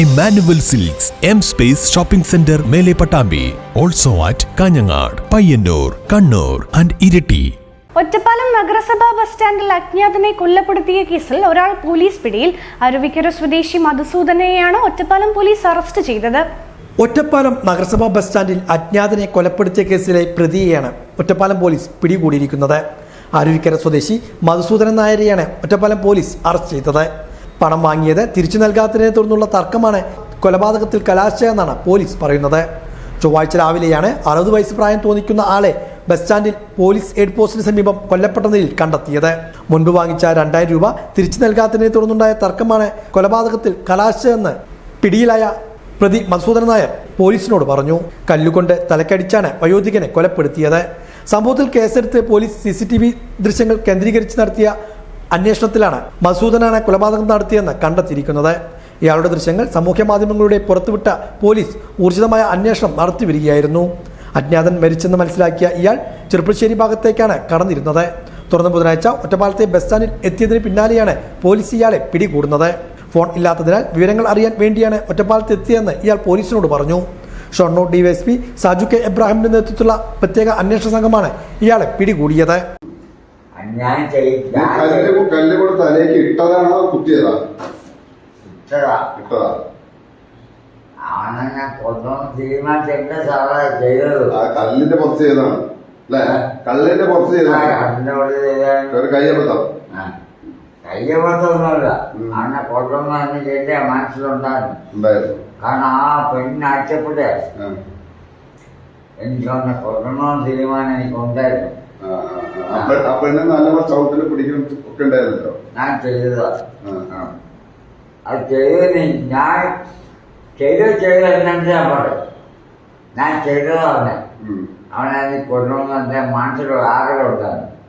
Emmanuel Silks, M Space Shopping Center, Mele Patambi. Also at Kanyangad, Payyanur, Kannur and Iriti. Ottapalam നഗരസഭാ bus സ്റ്റാൻഡിൽ അജ്ഞാതനെ കൊല്ലപ്പെടുത്തിയ കേസിൽ ഒരാൾ police പിടിയിൽ. അരുവിക്കര സ്വദേശി മധുസൂദനെയാണ് ഒറ്റപ്പാലം പോലീസ് അറസ്റ്റ് ചെയ്തത്. ഒറ്റപ്പാലം നഗരസഭാ ബസ് സ്റ്റാൻഡിൽ അജ്ഞാതനെ കൊലപ്പെടുത്തിയ കേസിലെ പ്രതിയെയാണ് ഒറ്റപ്പാലം പോലീസ് പിടികൂടിയിരിക്കുന്നത്. അരുവിക്കര സ്വദേശി മധുസൂദനൻ നായരെയാണ് ഒറ്റപ്പാലം പോലീസ് അറസ്റ്റ് ചെയ്തത്. പണം വാങ്ങിയത് തിരിച്ചു നൽകാത്തതിനെ തുടർന്നുള്ള തർക്കമാണ് കൊലപാതകത്തിൽ കലാശിച്ചതെന്നാണ് പോലീസ് പറയുന്നത്. ചൊവ്വാഴ്ച രാവിലെയാണ് 60 വയസ്സ് പ്രായം തോന്നിക്കുന്ന ആളെ ബസ് സ്റ്റാൻഡിൽ പോലീസ് എയ്ഡ് പോസ്റ്റിന് സമീപം കൊല്ലപ്പെട്ട നിലയിൽ കണ്ടെത്തിയത്. മുൻപ് വാങ്ങിച്ച 2000 രൂപ തിരിച്ചു നൽകാത്തതിനെ തുടർന്നുണ്ടായ തർക്കമാണ് കൊലപാതകത്തിൽ കലാശിച്ചതെന്ന് പിടിയിലായ പ്രതി മധുസൂദനൻ നായർ പോലീസിനോട് പറഞ്ഞു. കല്ലുകൊണ്ട് തലക്കടിച്ചാണ് വയോധികനെ കൊലപ്പെടുത്തിയത്. സംഭവത്തിൽ കേസെടുത്ത് പോലീസ് CCTV ദൃശ്യങ്ങൾ കേന്ദ്രീകരിച്ച് നടത്തിയ അന്വേഷണത്തിലാണ് മധുസൂദനാണ് കൊലപാതകം നടത്തിയെന്ന് കണ്ടെത്തിയിരിക്കുന്നത്. ഇയാളുടെ ദൃശ്യങ്ങൾ സാമൂഹ്യ മാധ്യമങ്ങളിലൂടെ പുറത്തുവിട്ട പോലീസ് ഊർജിതമായ അന്വേഷണം നടത്തിവരികയായിരുന്നു. അജ്ഞാതൻ മരിച്ചെന്ന് മനസ്സിലാക്കിയ ഇയാൾ ചെറുപ്പശ്ശേരി ഭാഗത്തേക്കാണ് കടന്നിരുന്നത്. തുടർന്ന് ബുധനാഴ്ച ഒറ്റപ്പാലത്തെ ബസ് സ്റ്റാൻഡിൽ എത്തിയതിന് പിന്നാലെയാണ് പോലീസ് ഇയാളെ പിടികൂടുന്നത്. ഫോൺ ഇല്ലാത്തതിനാൽ വിവരങ്ങൾ അറിയാൻ വേണ്ടിയാണ് ഒറ്റപ്പാലത്ത് എത്തിയതെന്ന് ഇയാൾ പോലീസിനോട് പറഞ്ഞു. ഷൊർണൂർ DYSP സാജു K എബ്രാഹിമിന്റെ നേതൃത്വത്തിലുള്ള പ്രത്യേക അന്വേഷണ സംഘമാണ് ഇയാളെ പിടികൂടിയത്. കല്ലുകൊണ്ട് തലേക്ക് ഇട്ടതാണോ കുത്തിയതാ? ഇട്ടതാ. കല്ലിന്റെ പുറത്ത് ചെയ്തതാണ് അല്ലേ? കല്ലിന്റെ പുറത്ത് ചെയ്തതാണ്. കയ്യബദ്ധം. കയ്യബദ്ധമൊന്നുമല്ല. അങ്ങനെ കൊണ്ടുവന്ന് എന്റെ മനസ്സിലുണ്ടായിരുന്നു. കാരണം ആ പെണ്ണിനെ അടിച്ചപ്പോഴേ എനിക്ക് വന്ന കൊല്ലണമെന്ന് തീരുമാനം എനിക്കുണ്ടായിരുന്നു. ചവിട്ടിൽ പിടിക്കണം ഒക്കെ ഉണ്ടായിരുന്നല്ലോ. ഞാൻ ചെയ്തതാ. അത് ചെയ്തതിന് ഞാൻ ചെയ്തെന്നു ഞാൻ പറയും. ഞാൻ ചെയ്തതാണ്. അവനെ കൊല്ലണമെന്ന് എന്റെ മനസ്സിലൊരു ആഗ്രഹം ഉണ്ടായിരുന്നു.